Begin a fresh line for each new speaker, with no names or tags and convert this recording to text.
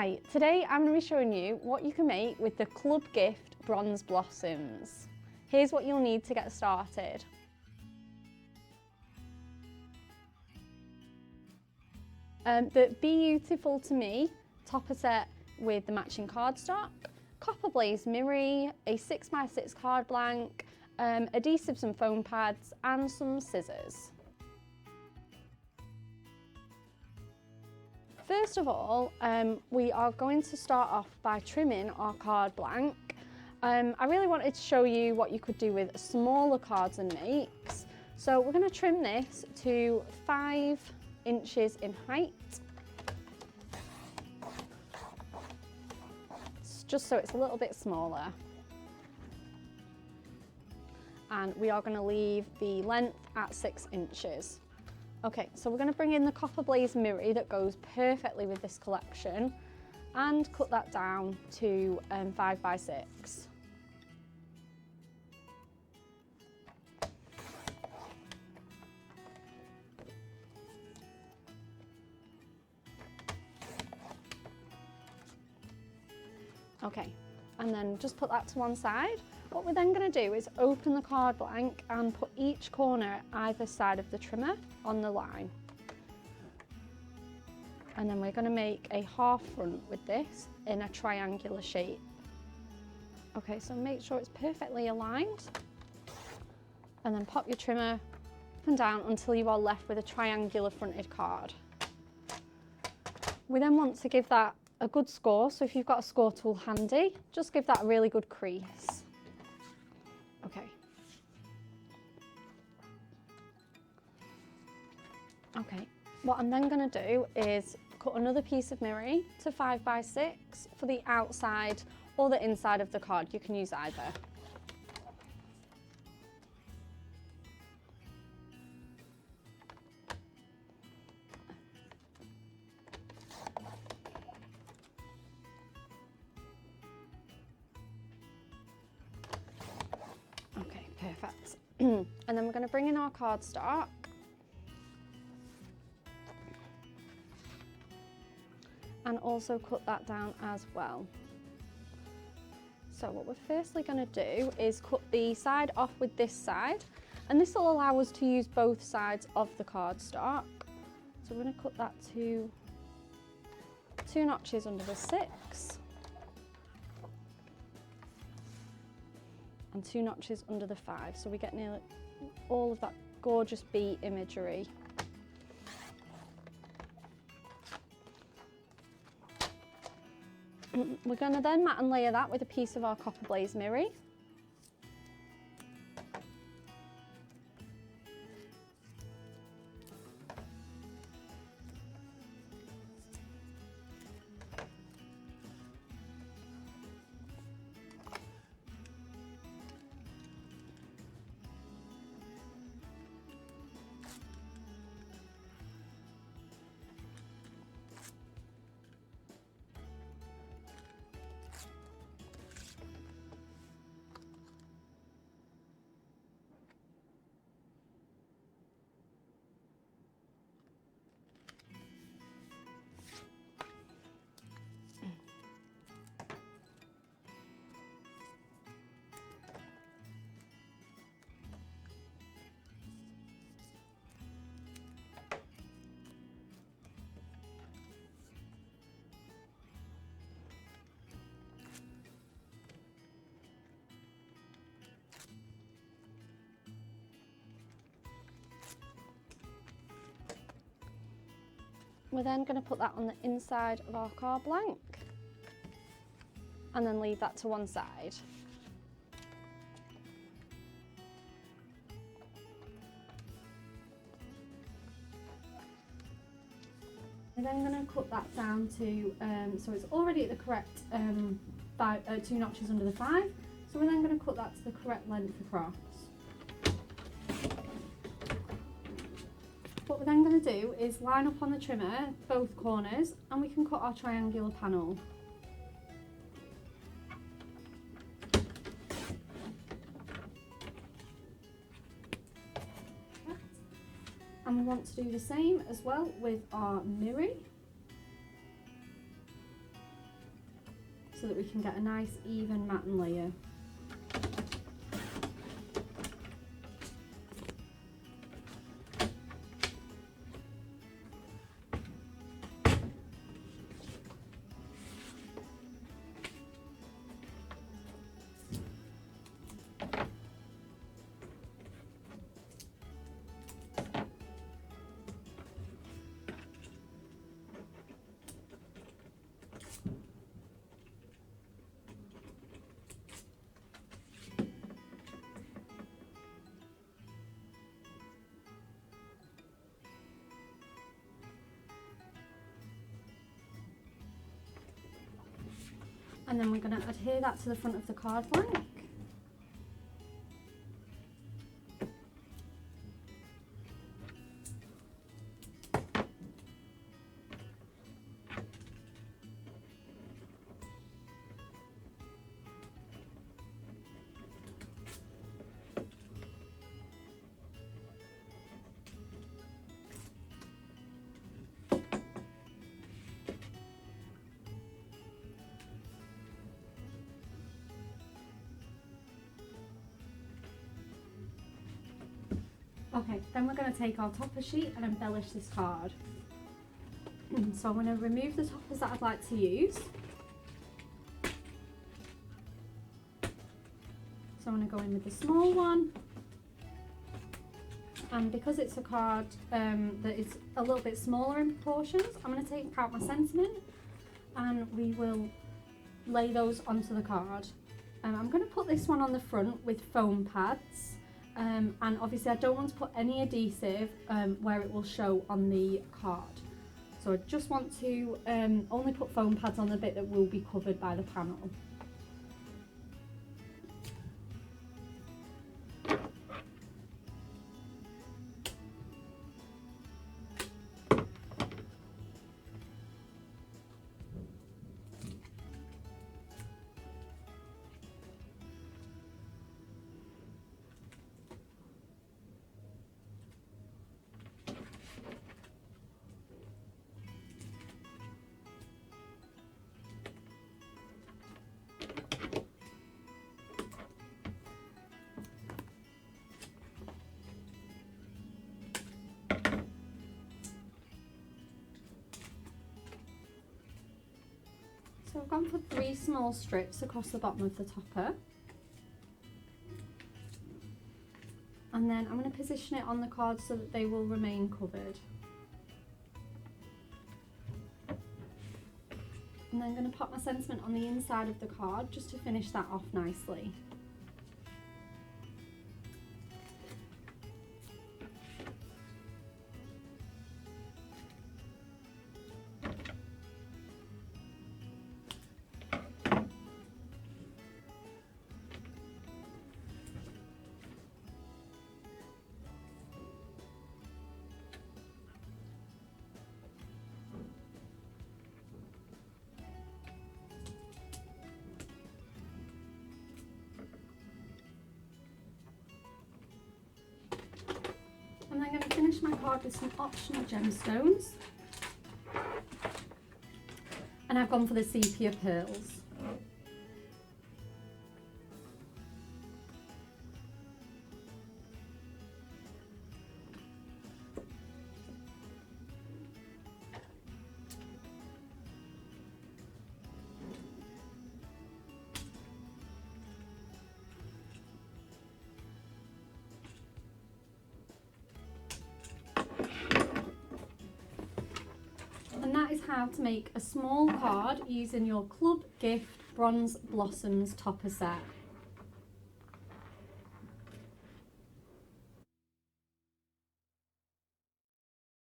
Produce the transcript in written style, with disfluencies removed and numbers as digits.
Hi, today I'm going to be showing you what you can make with the Club Gift Bronze Blossoms. Here's what you'll need to get started. The Beautiful to Me topper set with the matching cardstock, copper blaze mirror, a 6x6 card blank, adhesives and foam pads and some scissors. First of all, we are going to start off by trimming our card blank. I really wanted to show you what you could do with smaller cards and makes. So we're going to trim this to 5 inches in height. Just so it's a little bit smaller. And we are going to leave the length at 6 inches. Okay, so we're going to bring in the copper blaze mirror that goes perfectly with this collection and cut that down to 5x6. Okay, and then just put that to one side. What we're then going to do is open the card blank and put each corner at either side of the trimmer on the line. And then we're going to make a half front with this in a triangular shape. Okay, so make sure it's perfectly aligned. And then pop your trimmer up and down until you are left with a triangular fronted card. We then want to give that a good score, so if you've got a score tool handy, just give that a really good crease. Okay. Okay, what I'm then going to do is cut another piece of mirror to 5x6 for the outside or the inside of the card. You can use either. Okay, perfect. And then we're going to bring in our cardstock. And also cut that down as well. So what we're firstly going to do is cut the side off with this side, and this will allow us to use both sides of the cardstock. So we're going to cut that to 2 notches under the 6 and 2 notches under the 5, so we get nearly all of that gorgeous bee imagery. We're going to then mat and layer that with a piece of our copper blaze mirror. We're then going to put that on the inside of our card blank and then leave that to one side. We're then going to cut that down to, so it's already at the correct 2 notches under the 5, so we're then going to cut that to the correct length across. What we're then going to do is line up on the trimmer both corners and we can cut our triangular panel. And we want to do the same as well with our mirror. so that we can get a nice even matting layer. And then we're going to adhere that to the front of the card blank. Okay, then we're going to take our topper sheet and embellish this card. So I'm going to remove the toppers that I'd like to use. So I'm going to go in with the small one. And because it's a card that is a little bit smaller in proportions, I'm going to take out my sentiment and we will lay those onto the card. I'm going to put this one on the front with foam pads. And obviously I don't want to put any adhesive where it will show on the card. So I just want to only put foam pads on the bit that will be covered by the panel. So I've gone for 3 small strips across the bottom of the topper. And then I'm going to position it on the card so that they will remain covered. And then I'm going to pop my sentiment on the inside of the card just to finish that off nicely. And I'm going to finish my card with some optional gemstones. And I've gone for the sepia pearls. And that is how to make a small card using your Club Gift Bronze Blossoms topper set.